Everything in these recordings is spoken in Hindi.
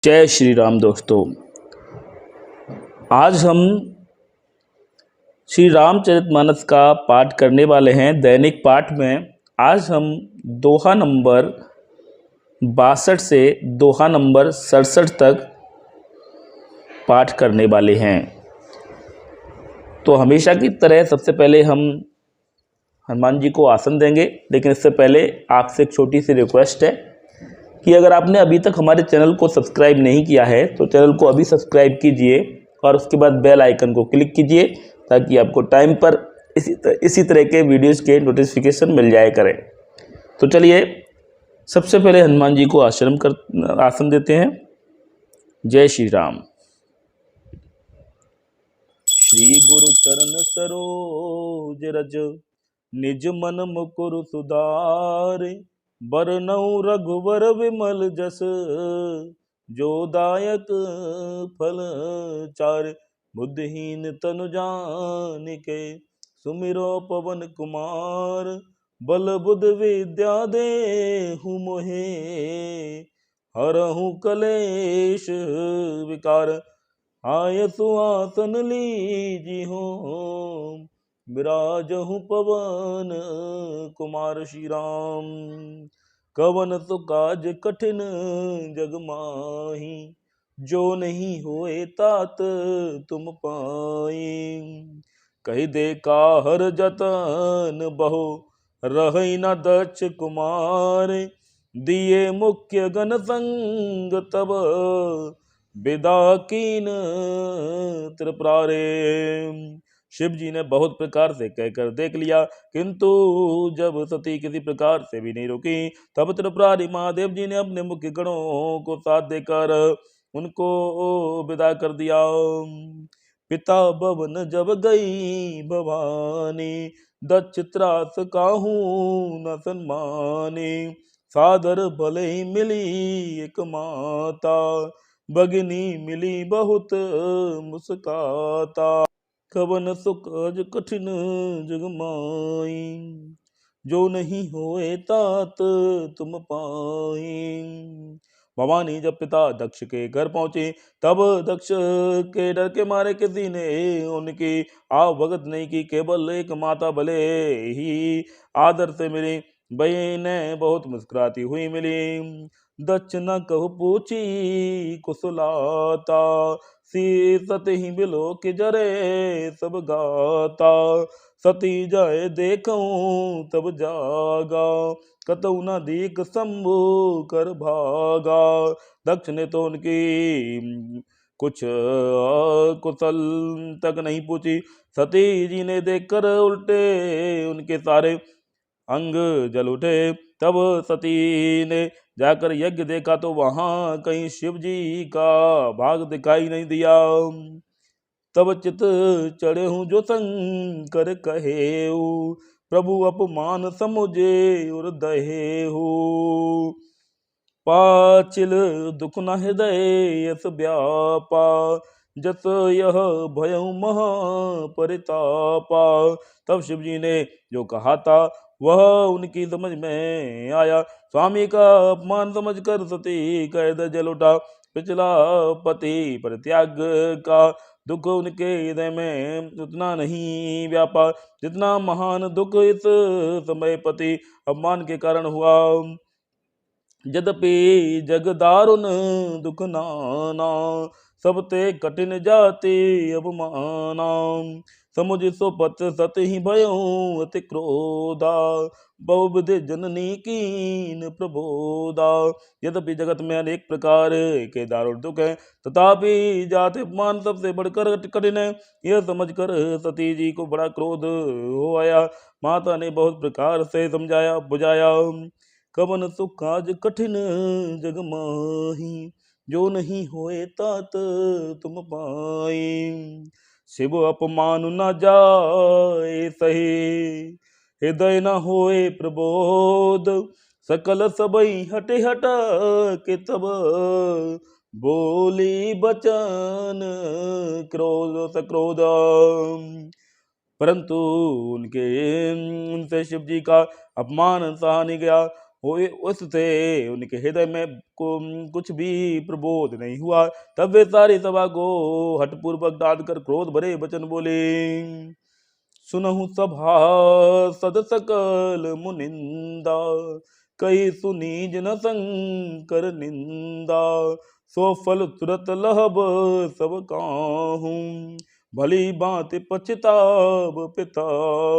जय श्री राम दोस्तों। आज हम श्री रामचरितमानस का पाठ करने वाले हैं। दैनिक पाठ में आज हम दोहा नंबर 62 से दोहा नंबर 67 तक पाठ करने वाले हैं। तो हमेशा की तरह सबसे पहले हम हनुमान जी को आसन देंगे, लेकिन इससे पहले आपसे एक छोटी सी रिक्वेस्ट है कि अगर आपने अभी तक हमारे चैनल को सब्सक्राइब नहीं किया है तो चैनल को अभी सब्सक्राइब कीजिए और उसके बाद बेल आइकन को क्लिक कीजिए ताकि आपको टाइम पर इसी तरह के वीडियोस के नोटिफिकेशन मिल जाया करें। तो चलिए सबसे पहले हनुमान जी को आसन देते हैं। जय श्री राम। श्री गुरु चरण सरोज रज निज मन मुकुर सुधारे, बरनउँ रघुवर विमल जस जो दायक फल चार। बुद्धिहीन तनु जानिके सुमिरो पवन कुमार, बल बुद्ध विद्या देहु मोहे हरहु कलेश विकार। आयसु आसन लीजी हो विराजहु पवन कुमार। श्री राम। कवन सु काज कठिन जग माही, जो नहीं होए तात तुम पाई। कही दे काहर जतन बहु रही न दक्ष कुमार, दिए मुख्य गण संग तब विदा कीन त्रिपुरारे। शिव जी ने बहुत प्रकार से कहकर देख लिया, किंतु जब सती किसी प्रकार से भी नहीं रुकी, तब त्रिपुरारी महादेव जी ने अपने मुख्य गणों को साथ देकर उनको विदा कर दिया। पिता भवन जब गई भवानी, दक्ष त्रास काहू न सन्मानी। सादर भले ही मिली एक माता, भगिनी मिली बहुत मुस्काता। कवन सुख कठिन जग माई, जो नहीं होए तात तुम पाई। भवानी जब पिता दक्ष के घर पहुंचे, तब दक्ष के डर के मारे किसी ने उनकी भगत नहीं की। केवल एक माता भले ही आदर से मिली, बहनें बहुत मुस्कुराती हुई मिली। दक्ष न कहु पूछी कुशलाता, सत ही बिलो के जरे सब गाता। सती जाए देखूं तब जागा, कतऊ न दीक शंभु कर भागा। दक्ष ने तो उनकी कुछ कुशल तक नहीं पूछी। सती जी ने देखकर उल्टे उनके सारे अंग जल उठे। तब सती ने जाकर यज्ञ देखा तो वहां कहीं शिव जी का भाग दिखाई नहीं दिया। तब चित चढ़े हूँ जो शंकर कहे, प्रभु अपमान समुझे और दहे हो। पाचिल दुख न हृदय यस व्यापा, जस यह भयउ महा परितापा। तब शिव जी ने जो कहा था वह उनकी समझ में आया। स्वामी का अपमान समझकर सती का हृदय जल उठा। पिछला पति परित्याग का दुख उनके हृदय में उतना नहीं व्यापा जितना महान दुख इस समय पति अपमान के कारण हुआ। यद्यपि जग दारुण दुख नाना, सब ते कठिन जाति अवमाना। समुझ सो पत सत ही भयो अति क्रोधा, बहुविध जननी कीन प्रबोधा। यद्यपि जगत में अनेक प्रकार के दारुण दुख है, तथापि जाति अपमान सबसे बढ़कर कठिन है। यह समझकर सती जी को बड़ा क्रोध हो आया। माता ने बहुत प्रकार से समझाया बुझाया। कवन सुख काज कठिन जग माही, जो नहीं होए तात तुम पाई। शिव अपमान न जाए सही, हृदय न होए प्रबोध। सकल सबई हटे हटा के तब, बोली बचन क्रोध सक्रोध। परंतु उनसे शिव जी का अपमान सहा नहीं गया। हुए उससे उनके हृदय में कुछ भी प्रबोध नहीं हुआ। तब वे सारी सभा को हठपूर्वक डांट कर क्रोध भरे वचन बोले। सुनहु सभा सद सकल मुनिंदा, कही सुनी जन संकर निंदा, सो फल तुरत लहब सब काहू, भली बात पछताब पिता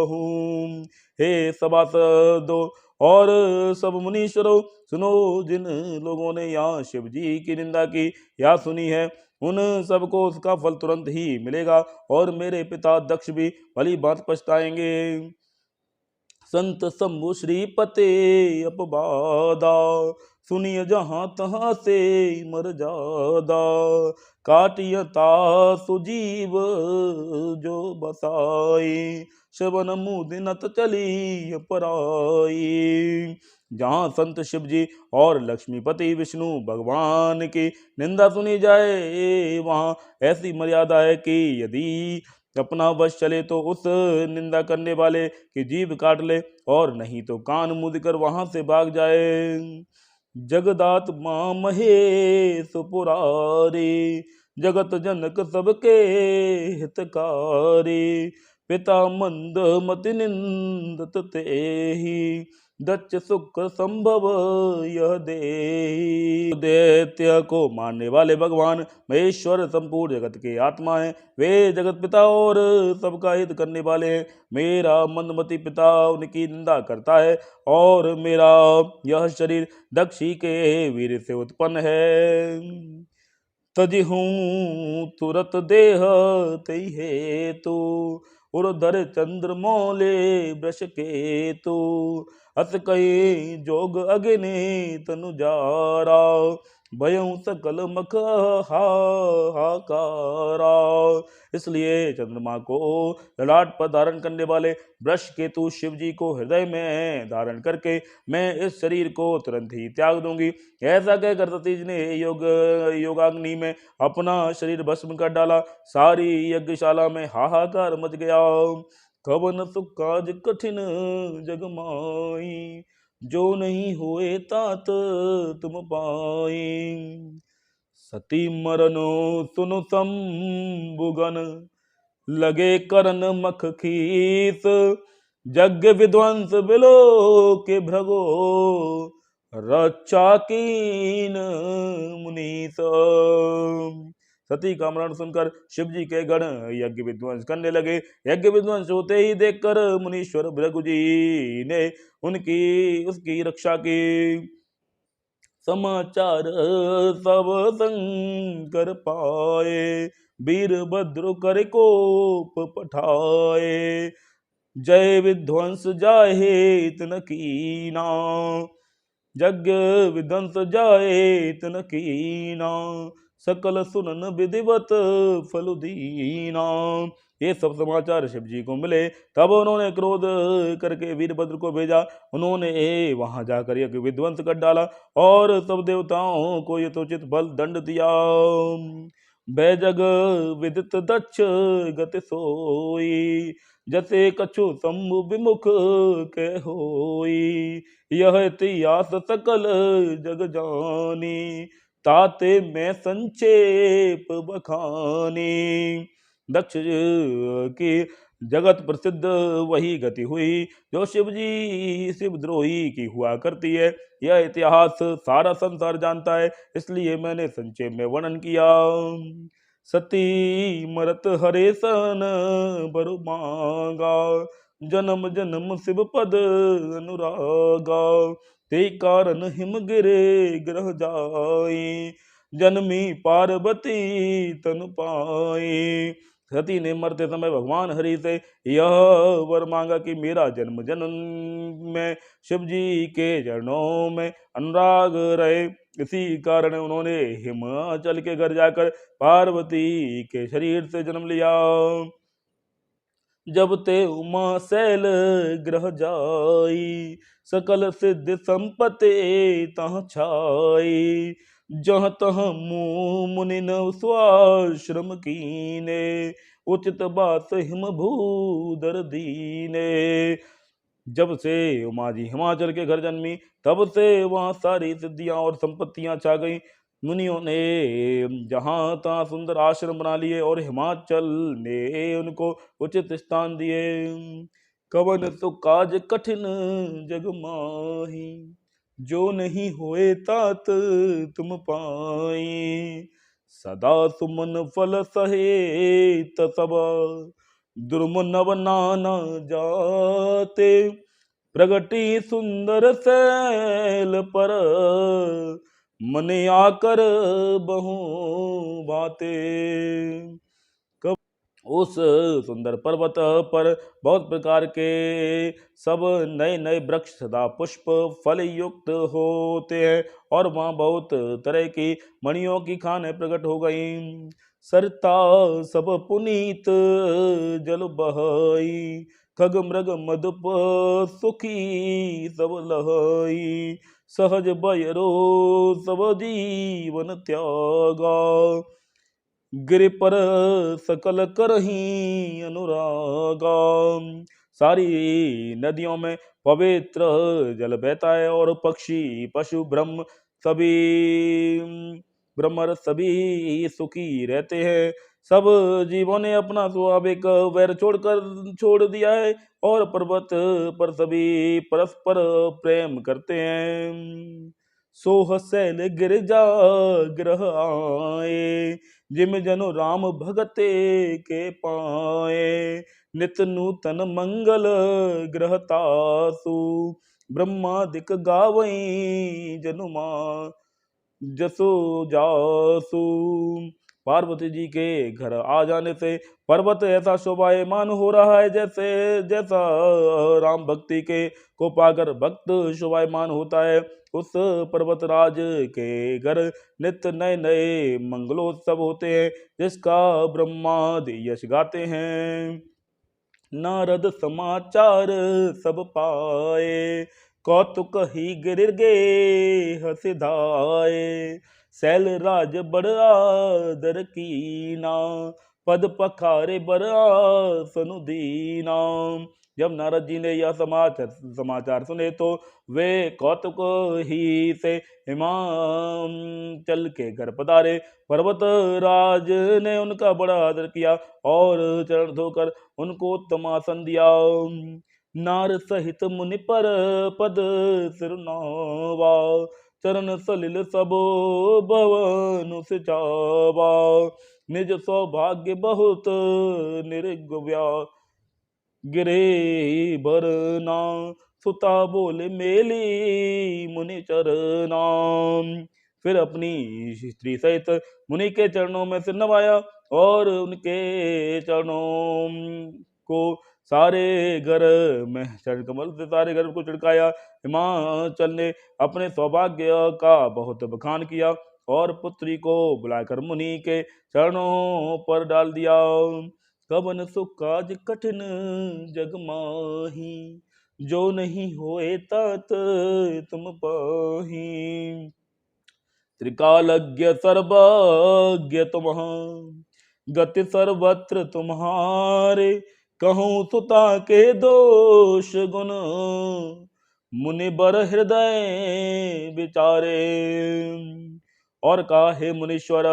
हूँ। हे सभासदों और सब मुनीश्वरों, सुनो, जिन लोगों ने यहाँ शिव जी की निंदा की या सुनी है, उन सबको उसका फल तुरंत ही मिलेगा और मेरे पिता दक्ष भी भली बात पछताएंगे। संत शंभु श्रीपते अपवादा, सुनिय जहाँ तहाँ से मर जादा, काटियता सुजीव जो बसाई, श्रवण मुदिनत चली पराई। जहाँ संत शिव जी और लक्ष्मीपति विष्णु भगवान की निंदा सुनी जाए, वहाँ ऐसी मर्यादा है कि यदि अपना वश चले तो उस निंदा करने वाले की जीभ काट ले, और नहीं तो कान मुद कर वहां से भाग जाए। जगदात्मा महेश पुरारी, जगत जनक सबके हितकारी, पिता मंद मति निंदत तेहि, दच्च सुख संभव यह देहि। दैत्य को मारने वाले भगवान महेश्वर संपूर्ण जगत के आत्मा है। वे जगत पिता और सबका हित करने वाले हैं। मेरा मंदमती पिता उनकी निंदा करता है और मेरा यह शरीर दक्षी के वीर से उत्पन्न है। तजिहूं तुरत देह तई हेतु, उर्धर चंद्र मौले वृष केतु, अस कही जोग अग्नि तनु जारा, भयं सकल मख हाहाकारा। इसलिए चंद्रमा को ललाट पर धारण करने वाले वृष केतु शिव जी को हृदय में धारण करके मैं इस शरीर को तुरंत ही त्याग दूंगी। ऐसा कहकर सतीज ने योगाग्नि में अपना शरीर भस्म कर डाला। सारी यज्ञशाला में हाहाकार मच गया। कवन सुख काज कठिन जग माई, जो नहीं होए तात तुम पाई। सती मरनो सुनु संबुगन, लगे करन मख खीस, यज्ञ विध्वंस बिलो के भ्रगो, रक्षा कीन मुनीस। सती का मरण सुनकर शिव जी के गण यज्ञ विध्वंस करने लगे। यज्ञ विध्वंस होते ही देखकर मुनीश्वर भृगु जी ने उसकी रक्षा की। समाचार सब शंकर पाए, वीरभद्र कर कोप पठाए, जय विध्वंस जाहे तन कीना, यज्ञ विध्वंस जाए तन कीना, सकल सुनन विधिवत फल दीना। ये सब समाचार शिव जी को मिले। तब उन्होंने क्रोध करके वीरभद्र को भेजा। उन्होंने वहां जाकर यज्ञ विध्वंस कर डाला और सब देवताओं को यथोचित बल दंड दिया। बैजग विदित दक्ष गति सोई, जसे कछु शंभु विमुख के होई, यह इतिहास सकल जग जानी, ताते में संक्षेप बखानी। दक्ष की जगत प्रसिद्ध वही गति हुई जो शिवद्रोही की हुआ करती है। यह इतिहास सारा संसार जानता है, इसलिए मैंने संक्षेप में वर्णन किया। सती मरत हरे सन बरु मांगा, जन्म जन्म शिव पद अनुरागा, ते कारण हिम गिरे ग्रह जाई, जन्मी पार्वती तनु पाई। सती ने मरते समय भगवान हरि से यह वर मांगा कि मेरा जन्म जन्म में शिव जी के चरणों में अनुराग रहे। इसी कारण उन्होंने हिमाचल के घर जाकर पार्वती के शरीर से जन्म लिया। जब ते उमा शैल ग्रह जाई, सकल सिद्ध संपत्ति तह छाई, जह तह मुनि स्वाश्रम कीने, उचित बात हिम भूधर दीने। जब से उमा जी हिमाचल के घर जन्मी, तब से वहाँ सारी सिद्धियां और संपत्तियां छा गई। मुनियों ने जहां तहां सुंदर आश्रम बना लिए और हिमाचल ने उनको उचित स्थान दिए। कवन तो काज कठिन जग माही, जो नहीं होए तात तुम पाई। सदा सुमन फल सहेत सब, दुर्मनव नाना जाते। प्रगति सुंदर सैल पर, मन आकर बहु बातें। कब उस सुंदर पर्वत पर बहुत प्रकार के सब नए नए वृक्ष सदा पुष्प फल युक्त होते हैं, और वहाँ बहुत तरह की मणियों की खानें प्रकट हो गई। सरता सब पुनीत जल बहाई, खग मृग मदप सुखी सब लहाई। सहज बयरो सब जीवन त्यागा, गिर पर सकल करही अनुरागा। सारी नदियों में पवित्र जल बहता है, और पक्षी पशु ब्रह्मर सभी सुखी रहते हैं। सब जीवों ने अपना स्वाभाविक वैर छोड़ दिया है, और पर्वत पर सभी परस्पर प्रेम करते हैं। सोह शैल गिरजा ग्रह आए, जिम जनु राम भगते के पाए। नित नूतन मंगल ग्रह तासु, ब्रह्मादिक गावई जनुमा जसो जासु। पार्वती जी के घर आ जाने से पर्वत ऐसा शोभायमान हो रहा है, जैसे जैसा राम भक्ति के को पाकर भक्त शोभायमान होता है। उस पर्वत राज के घर नित्य नए नए मंगलोत्सव होते हैं, जिसका ब्रह्मादि यश गाते हैं। नारद समाचार सब पाए, कौतुक ही गिर गे हसिधाए। शैल राज बड़ आदर कीना, पद पखारे बर आसन दीना। जब नारद जी ने यह समाचार सुने, तो वे कौतुक ही से हिमाचल के घर पधारे। पर्वत राज ने उनका बड़ा आदर किया, और चरण धोकर उनको उत्तम आसन दिया। नार सहित मुनि पर पद सिरनावा, चरण सलिल सबो भवन सिचावा। निज सौभाग्य बहुत निर्गव्या, गिरे बरना। सुता बोले मेली मुनि चरना। फिर अपनी स्त्री सहित मुनि के चरणों में सिर नवाया, और उनके चरणों को सारे घर में चरण कमल से सारे घर को छिड़काया। हिमाचल ने अपने सौभाग्य का बहुत बखान किया, और पुत्री को बुलाकर मुनि के चरणों पर डाल दिया। कवन सो काज कठिन जग माही, जो नहीं होए तात तुम पाही। त्रिकालज्ञ सर्वज्ञ तुम, गति सर्वत्र तुम्हारे। कहूँ सुता के दोष गुण, मुनि बर हृदय विचारे। और कहा, हे मुनीश्वर,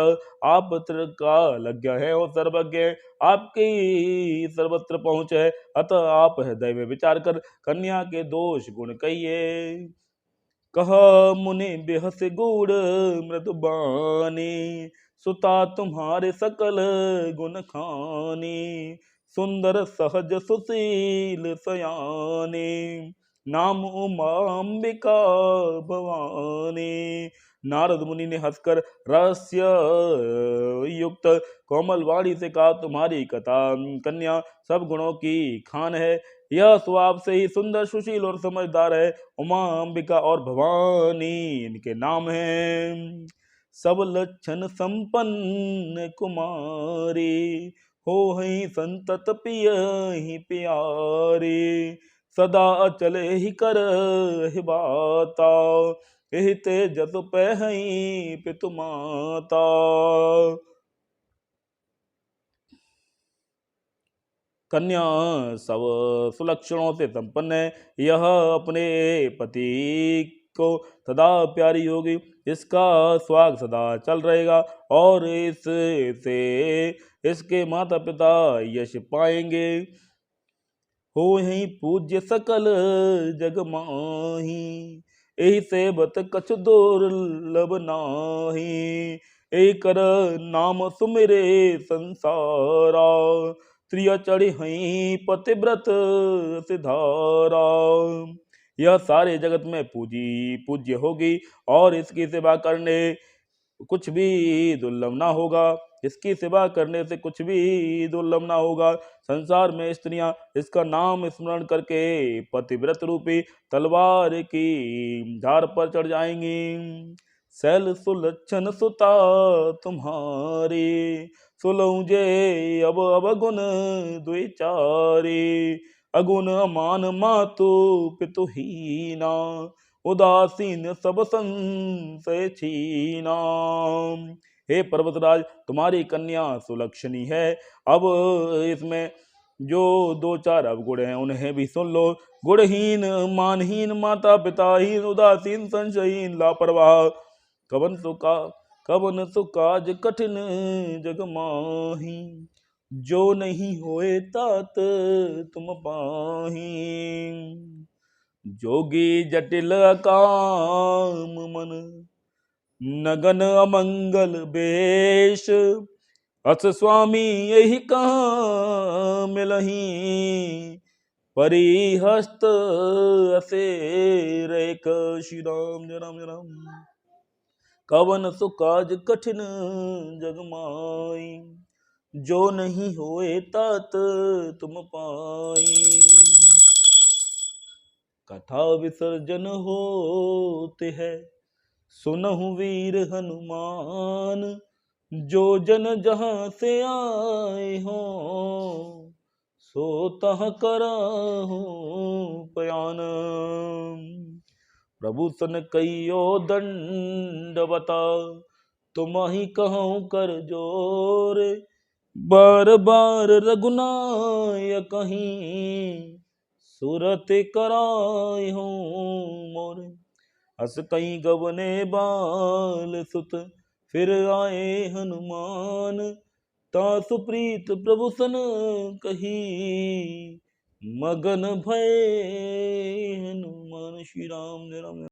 आप त्रिकालज्ञ हैं और सर्वज्ञ हैं, आपकी सर्वत्र पहुंच है, अतः आप हृदय में विचार कर कन्या के दोष गुण कहिए। कह मुनि बेहस गूढ़ मृदु बानी, सुता तुम्हारे सकल गुण खानी। सुंदर सहज सुशील सयानी, नाम उमा अंबिका भवानी। नारद मुनि ने हंसकर रहस्य युक्त कोमल वाणी से कहा, तुम्हारी कन्या सब गुणों की खान है। यह स्वभाव से ही सुंदर सुशील और समझदार है। उमा अंबिका और भवानी इनके नाम हैं। सब लक्षण संपन्न कुमारी, हो ही संतत पिय ही प्यारी। सदा अचल ही कर ही बाता, एहि तेजस पहई पितु माता। कन्या सब सुलक्षणों से संपन्न है, यह अपने पति को सदा प्यारी होगी, इसका सुहाग सदा चल रहेगा और इससे इसके माता पिता यश पाएंगे। हो ही पूज्य सकल जग माही, एहि सेबत कछु दुर्लभ नाही। एहि कर नाम सुमिरे संसारा, त्रिय चढ़ी हई पतिव्रत सिधारा। यह सारे जगत में पूज्य होगी और इसकी सेवा करने कुछ भी दुर्लभ ना होगा, इसकी सेवा करने से कुछ भी दुर्लभ ना होगा। संसार में स्त्रियां इसका नाम स्मरण करके पतिव्रत रूपी तलवार की धार पर चढ़ जाएंगी। सैल सुलक्षण सुता तुम्हारी, सुलऊजे अब अवगुण द्विचारी। अगुण अमान मातु पितु हीना, उदासीन सब संशय छीना। हे पर्वतराज, तुम्हारी कन्या सुलक्षणी है। अब इसमें जो दो चार अवगुण हैं उन्हें भी सुन लो। गुणहीन, मानहीन, माता पिताहीन, उदासीन, संशयहीन, लापरवाह, कवन सुकाज कठिन जग माही। जो नहीं होए तात तुम पाही। जोगी जटिल काम मन, नगन अमंगल बेश। अस स्वामी यही कहाँ मिलही, परिहस्त असे रेख। श्री राम जय राम जय राम। कवन सुकाज कठिन जग माई, जो नहीं होए तात तुम पाई। कथा विसर्जन होते है, सुनहु वीर हनुमान। जो जन जहाँ से आए हो, सो तह कराहु पयान। प्रभु सन कहियो दंडवता, तुम ही कहूँ कर जोर। बार बार रघुनाय कहीं, सुरत कराय हूँ मोर। हस कहीं गवने बाल सुत, फिर आए हनुमान। तासु प्रीत प्रभु सन कही, मगन भय हनुमान। श्री राम जय राम।